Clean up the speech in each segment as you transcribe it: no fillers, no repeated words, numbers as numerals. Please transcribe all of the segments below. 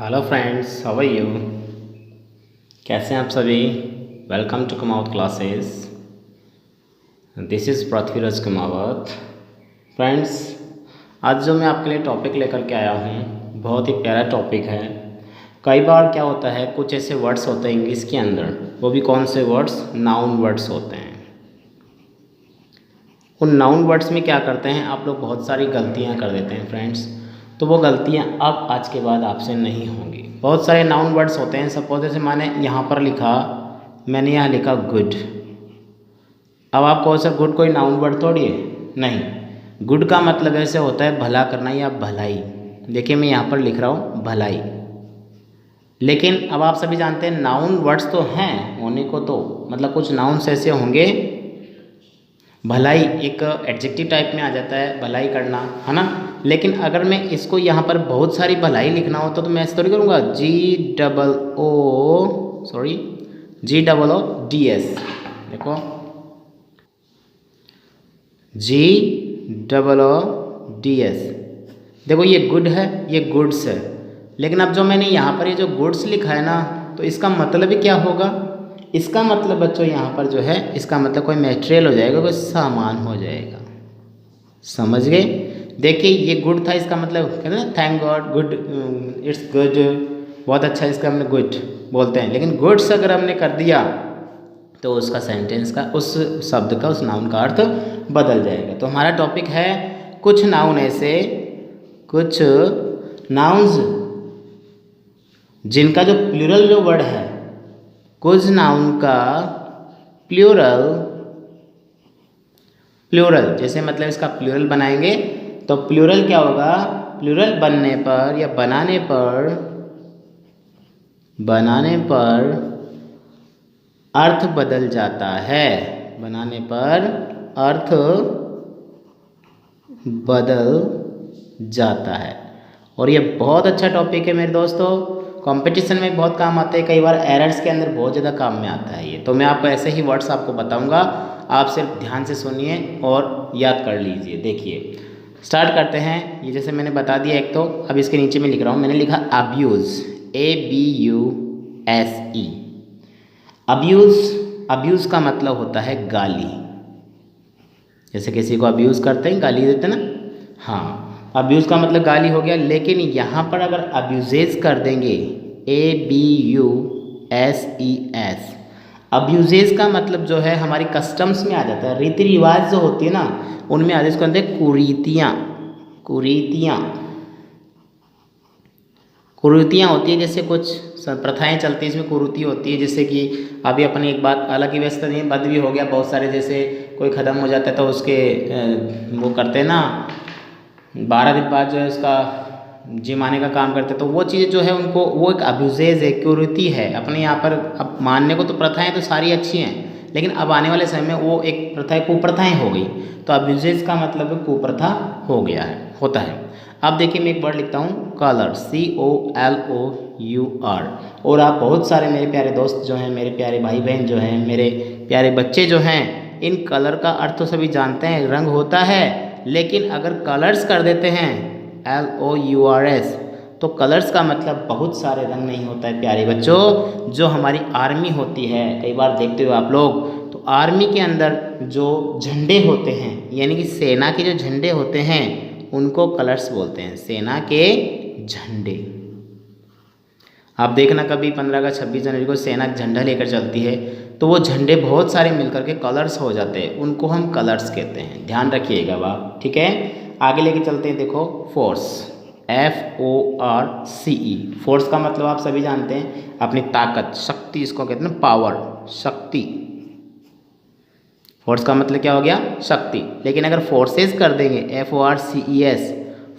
Hello friends, how are you. कैसे हैं आप सभी। Welcome to Kumawat classes. This is Prithviraj Kumawat. Friends, आज जो मैं आपके लिए टॉपिक लेकर के आया हूँ बहुत ही प्यारा टॉपिक है। कई बार क्या होता है, कुछ ऐसे वर्ड्स होते हैं इंग्लिश के अंदर, वो भी कौन से वर्ड्स, नाउन वर्ड्स होते हैं। उन नाउन वर्ड्स में क्या करते हैं आप लोग, बहुत सारी गलतियाँ कर देते हैं फ्रेंड्स। तो वो गलतियाँ अब आज के बाद आपसे नहीं होंगी। बहुत सारे नाउन वर्ड्स होते हैं। सपोज जैसे मैंने यहाँ पर लिखा, मैंने यहाँ लिखा गुड। अब आप कहो सर गुड कोई नाउन वर्ड थोड़ी है। नहीं, गुड का मतलब ऐसे होता है भला करना या भलाई। देखिए मैं यहाँ पर लिख रहा हूँ भलाई। लेकिन अब आप सभी जानते हैं नाउन वर्ड्स तो हैं होने को, तो मतलब कुछ नाउन्स ऐसे होंगे। भलाई एक एडजेक्टिव टाइप में आ जाता है, भलाई करना, है ना। लेकिन अगर मैं इसको यहाँ पर बहुत सारी भलाई लिखना होता तो मैं ऐसे थोड़ी करूँगा, GOODS। देखो GOODS। देखो ये गुड है, ये गुड्स है। लेकिन अब जो मैंने यहाँ पर ये जो गुड्स लिखा है ना, तो इसका मतलब ही क्या होगा। इसका मतलब बच्चों यहाँ पर जो है, इसका मतलब कोई मटेरियल हो जाएगा, कोई सामान हो जाएगा। समझ गए। देखिए ये गुड था, इसका मतलब कहते हैं ना thank God, good, it's good, बहुत अच्छा, इसका हमने गुड बोलते हैं। लेकिन गुड्स अगर हमने कर दिया तो उसका सेंटेंस का, उस शब्द का, उस नाउन का अर्थ बदल जाएगा। तो हमारा टॉपिक है कुछ नाउन ऐसे, कुछ नाउन्स जिनका जो प्लूरल जो वर्ड है, कुछ नाउन का प्लूरल, जैसे मतलब इसका प्लूरल बनाएंगे तो प्लूरल क्या होगा, प्लूरल बनने पर या बनाने पर अर्थ बदल जाता है। बनाने पर अर्थ बदल जाता है। और ये बहुत अच्छा टॉपिक है मेरे दोस्तों, कंपटीशन में बहुत काम आते हैं, कई बार एरर्स के अंदर बहुत ज़्यादा काम में आता है ये। तो मैं आपको ऐसे ही वर्ड्स आपको बताऊंगा, आप सिर्फ ध्यान से सुनिए और याद कर लीजिए। देखिए स्टार्ट करते हैं। ये जैसे मैंने बता दिया एक, तो अब इसके नीचे में लिख रहा हूँ, मैंने लिखा अब्यूज़, ABUSE। अब्यूज़ का मतलब होता है गाली। जैसे किसी को अब्यूज़ करते हैं, गाली देते हैं ना, हाँ, अब्यूज़ का मतलब गाली हो गया। लेकिन यहाँ पर अगर अब्यूजेस कर देंगे, ABUSES, अब्यूजेस का मतलब जो है हमारी कस्टम्स में आ जाता है, रीति रिवाज जो होती है ना उनमें आ जाए। इसको कहते हैं कुरीतियाँ होती है। जैसे कुछ प्रथाएं चलती है, इसमें कुरीति होती है। जैसे कि अभी अपनी एक बात अलग ही व्यस्त नहीं, बद भी हो गया बहुत सारे। जैसे कोई ख़त्म हो जाता है तो उसके वो करते हैं ना, 12 दिन बाद जो है उसका जिमाने का काम करते हैं। तो वो चीज़ें जो है उनको, वो एक अब्यूजेज है, क्यूरिटी है अपने यहाँ पर। अब मानने को तो प्रथाएं तो सारी अच्छी हैं, लेकिन अब आने वाले समय में वो एक प्रथाएं कुप्रथाएं हो गई। तो अब्यूजेज का मतलब कुप्रथा हो गया है, होता है। अब देखिए मैं एक वर्ड लिखता हूँ कलर, COLOUR। और आप बहुत सारे मेरे प्यारे दोस्त जो हैं, मेरे प्यारे भाई बहन जो हैं, मेरे प्यारे बच्चे जो हैं, इन कलर का अर्थ तो सभी जानते हैं, रंग होता है। लेकिन अगर कलर्स कर देते हैं, LOURS, तो कलर्स का मतलब बहुत सारे रंग नहीं होता है प्यारे बच्चों। जो हमारी आर्मी होती है, कई बार देखते हो आप लोग, तो आर्मी के अंदर जो झंडे होते हैं, यानी कि सेना के जो झंडे होते हैं उनको कलर्स बोलते हैं, सेना के झंडे। आप देखना कभी 15 अगस्त 26 जनवरी को सेना झंडा लेकर चलती है, तो वो झंडे बहुत सारे मिलकर के कलर्स हो जाते हैं, उनको हम कलर्स कहते हैं। ध्यान रखिएगा बाप, ठीक है। आगे लेके चलते हैं। देखो फोर्स, FORCE। फोर्स का मतलब आप सभी जानते हैं, अपनी ताकत, शक्ति, इसको कहते हैं पावर, शक्ति। फोर्स का मतलब क्या हो गया, शक्ति। लेकिन अगर फोर्सेस कर देंगे, FORCES,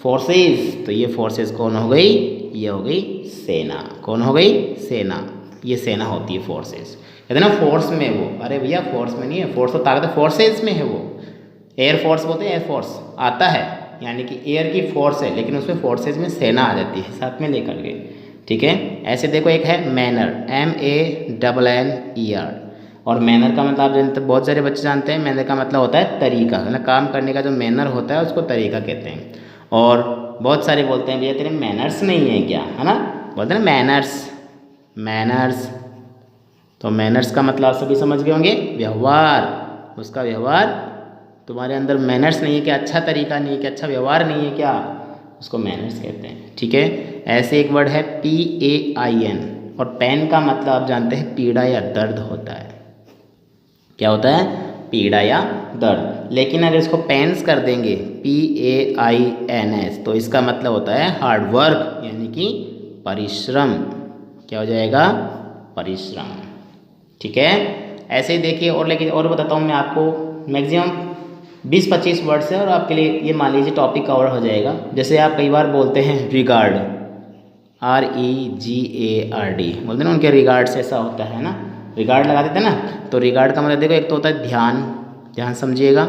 फोर्सेस, तो ये फोर्सेस कौन हो गई, ये हो गई सेना। कौन हो गई, सेना। ये सेना होती है फोर्सेस। कहते हैं ना फोर्स में वो, अरे भैया फोर्स में नहीं है, फोर्स तो ताकत फोर्सेस में है। वो एयर फोर्स बोलते हैं, एयर फोर्स आता है, यानी कि एयर की फोर्स है, लेकिन उसमें फोर्सेस में सेना आ जाती है साथ में लेकर के, ठीक है। ऐसे देखो एक है मैनर, MANNER। और मैनर का मतलब आप जानते, बहुत सारे बच्चे जानते हैं, मैनर का मतलब होता है तरीका, है ना, काम करने का जो मैनर होता है उसको तरीका कहते हैं। और बहुत सारे बोलते हैं भैया तेरे मैनर्स नहीं है क्या, है ना, बोलते हैं ना मैनर्स, मैनर्स। तो मैनर्स का मतलब आप सभी समझ गए होंगे, व्यवहार। उसका व्यवहार, तुम्हारे अंदर मैनर्स नहीं है क्या, अच्छा तरीका नहीं है क्या, अच्छा व्यवहार नहीं है क्या, उसको मैनर्स कहते हैं। ठीक है। ऐसे एक वर्ड है PAIN, और पेन का मतलब आप जानते हैं पीड़ा या दर्द होता है। क्या होता है, पीड़ा या दर्द। लेकिन अगर इसको पेन्स कर देंगे PAINS, तो इसका मतलब होता है हार्ड वर्क, यानी कि परिश्रम। क्या हो जाएगा, परिश्रम। ठीक है। ऐसे ही देखिए, और लेकिन और बताता हूँ मैं आपको, मैक्सिमम 20-25 वर्ड्स है और आपके लिए ये मान लीजिए टॉपिक कवर हो जाएगा। जैसे आप कई बार बोलते हैं रिगार्ड, REGARD, बोलते हैं ना, उनके रिगार्ड से ऐसा होता है ना, रिगार्ड लगा देते हैं ना। तो रिगार्ड का मतलब देखो, एक तो होता है ध्यान, ध्यान समझिएगा।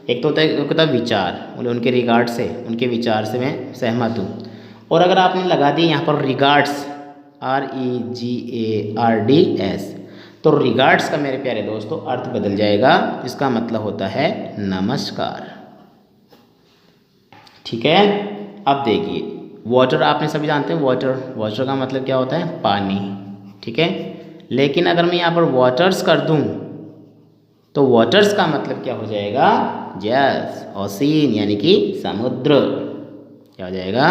एक तो होता है विचार, बोले उनके रिगार्ड से, उनके विचार से मैं सहमत हूँ। और अगर आपने लगा दी यहाँ पर रिगार्ड्स, REGARDS, तो रिगार्ड्स का मेरे प्यारे दोस्तों अर्थ बदल जाएगा, जिसका मतलब होता है नमस्कार। ठीक है। अब देखिए, वाटर आपने सभी जानते हैं, वाटर, वाटर का मतलब क्या होता है, पानी। ठीक है। लेकिन अगर मैं यहाँ पर वाटर्स कर दूँ, तो वाटर्स का मतलब क्या हो जाएगा, यस, ओशियन, यानी कि समुद्र। क्या हो जाएगा,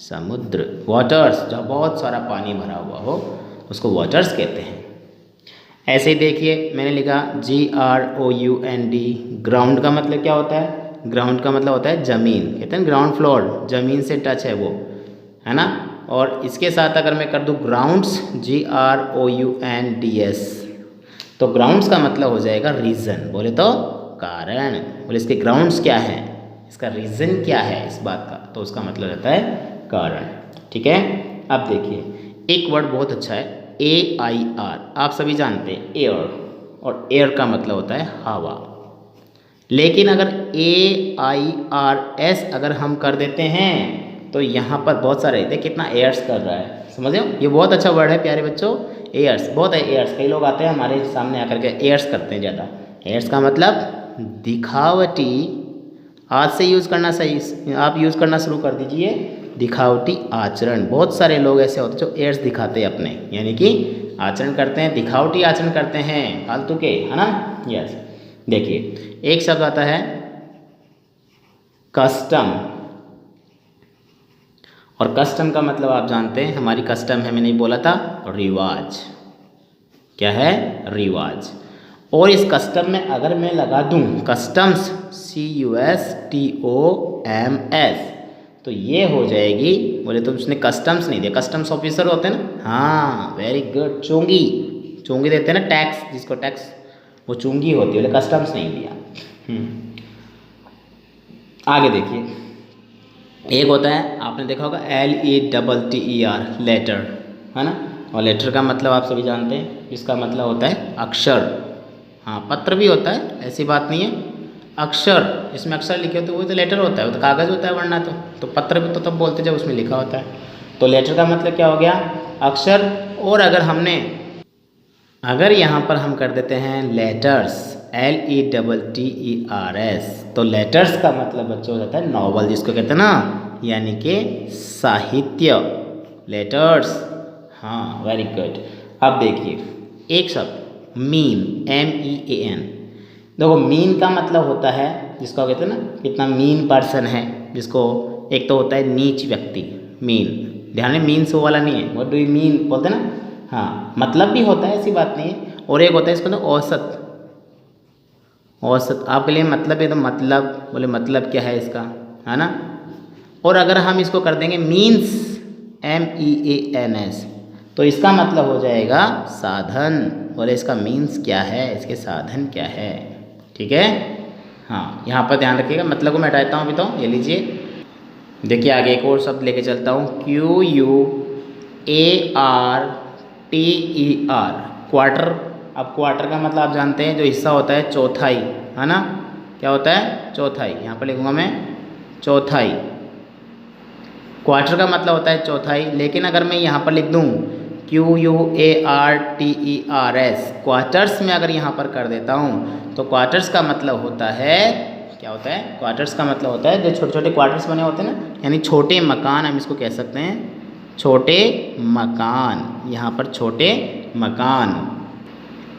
समुद्र। वाटर्स, जहाँ बहुत सारा पानी भरा हुआ हो उसको वाटर्स कहते हैं। ऐसे ही देखिए, मैंने लिखा GROUND, ग्राउंड का मतलब क्या होता है, ग्राउंड का मतलब होता है ज़मीन, कहते हैं ग्राउंड फ्लोर, ज़मीन से टच है वो, है ना। और इसके साथ अगर मैं कर दूँ ग्राउंड्स, GROUNDS, तो ग्राउंड्स का मतलब हो जाएगा रीज़न, बोले तो कारण, बोले इसके ग्राउंड्स क्या हैं, इसका रीज़न क्या है इस बात का, तो उसका मतलब रहता है कारण। ठीक है। अब देखिए, एक वर्ड बहुत अच्छा है, AIR, आप सभी जानते हैं एयर, और एयर का मतलब होता है हवा। लेकिन अगर AIRS अगर हम कर देते हैं, तो यहाँ पर बहुत सारे, देखिए कितना एयर्स कर रहा है, समझ रहे हो, ये बहुत अच्छा वर्ड है प्यारे बच्चों, एयर्स, बहुत है एयर्स। कई लोग आते हैं हमारे सामने आकर के एयर्स करते हैं ज़्यादा। एयर्स का मतलब दिखावटी, आज से यूज़ करना सही, आप यूज़ करना शुरू कर दीजिए, दिखावटी आचरण। बहुत सारे लोग ऐसे होते हैं जो एयर्स दिखाते हैं अपने, यानी कि आचरण करते हैं, दिखावटी आचरण करते हैं, फालतू के, है ना। यस। देखिए, एक शब्द आता है कस्टम, और कस्टम का मतलब आप जानते हैं, हमारी कस्टम है, मैंने बोला था, रिवाज। क्या है, रिवाज। और इस कस्टम में अगर मैं लगा दूं कस्टम्स, CUSTOMS, तो ये हो जाएगी, बोले तो उसने कस्टम्स नहीं दिया, कस्टम्स ऑफिसर होते हैं ना, हाँ वेरी गुड, चोंगी, चोंगी देते हैं ना, टैक्स, जिसको टैक्स, वो चुंगी होती है, बोले कस्टम्स नहीं दिया। आगे देखिए, एक होता है, आपने देखा होगा LETTER, लेटर, है ना। और लेटर का मतलब आप सभी जानते हैं, इसका मतलब होता है अक्षर। हाँ, पत्र भी होता है, ऐसी बात नहीं है, अक्षर, इसमें अक्षर लिखे होते हैं वही तो लेटर होता है, वो तो कागज़ होता है, वरना तो पत्र भी तो तब बोलते जब उसमें लिखा होता है। तो लेटर का मतलब क्या हो गया, अक्षर। और अगर यहाँ पर हम कर देते हैं लेटर्स, LETTERS, तो लेटर्स का मतलब बच्चों हो जाता है नॉवल, जिसको कहते हैं ना, यानी कि साहित्य, लेटर्स। हाँ वेरी गुड। अब देखिए, एक शब्द मीन, MEAN, देखो मीन का मतलब होता है, जिसको कहते हैं ना कितना मीन पर्सन है, जिसको एक तो होता है नीच व्यक्ति, मीन, ध्यान में मीन सो वाला नहीं है, व्हाट डू यू मीन बोलते हैं ना, हाँ मतलब भी होता है, ऐसी बात नहीं है। और एक होता है इसको ना औसत, औसत आपके लिए मतलब है, तो मतलब, बोले मतलब क्या है इसका, है ना। और अगर हम इसको कर देंगे मीन्स, MEANS, तो इसका मतलब हो जाएगा साधन, बोले इसका मीन्स क्या है, इसके साधन क्या है। ठीक है। हाँ, यहाँ पर ध्यान रखिएगा, मतलब को मैं हटाता हूँ अभी, तो ये लीजिए, देखिए आगे एक और शब्द लेके चलता हूँ, QUARTER, क्वार्टर। अब क्वार्टर का मतलब आप जानते हैं, जो हिस्सा होता है, चौथाई, है ना। क्या होता है, चौथाई, यहाँ पर लिखूँगा मैं चौथाई, क्वार्टर का मतलब होता है चौथाई। लेकिन अगर मैं यहाँ पर लिख दूँ QUARTERS, क्वार्टर्स में अगर यहाँ पर कर देता हूँ, तो क्वार्टर्स का मतलब होता है, क्या होता है, क्वार्टर्स का मतलब होता है जो छोटे छोटे क्वार्टर्स बने होते हैं ना, यानी छोटे मकान, हम इसको कह सकते हैं छोटे मकान, यहाँ पर छोटे मकान।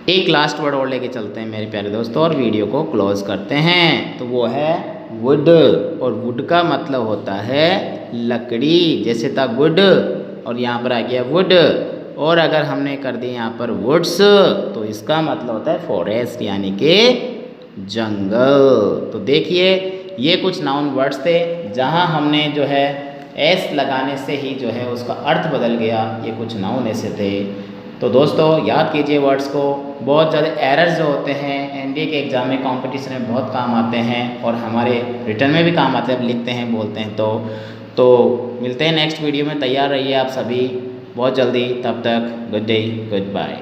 एक लास्ट वर्ड और लेके चलते हैं मेरे प्यारे दोस्तों और वीडियो को क्लोज करते हैं। तो वो है वुड, और वुड का मतलब होता है लकड़ी, जैसे था गुड और यहाँ पर आ गया वुड। और अगर हमने कर दी यहाँ पर वुड्स तो इसका मतलब होता है फॉरेस्ट यानी कि जंगल। तो देखिए ये कुछ नाउन वर्ड्स थे जहाँ हमने जो है एस लगाने से ही जो है उसका अर्थ बदल गया। ये कुछ नाउन ऐसे थे। तो दोस्तों याद कीजिए वर्ड्स को। बहुत ज़्यादा एरर्स जो होते हैं एनडीए के एग्ज़ाम में, कंपटीशन में बहुत काम आते हैं और हमारे रिटर्न में भी काम आते हैं, लिखते हैं बोलते हैं। तो मिलते हैं नेक्स्ट वीडियो में। तैयार रहिए आप सभी बहुत जल्दी। तब तक गुड डे, गुड बाय।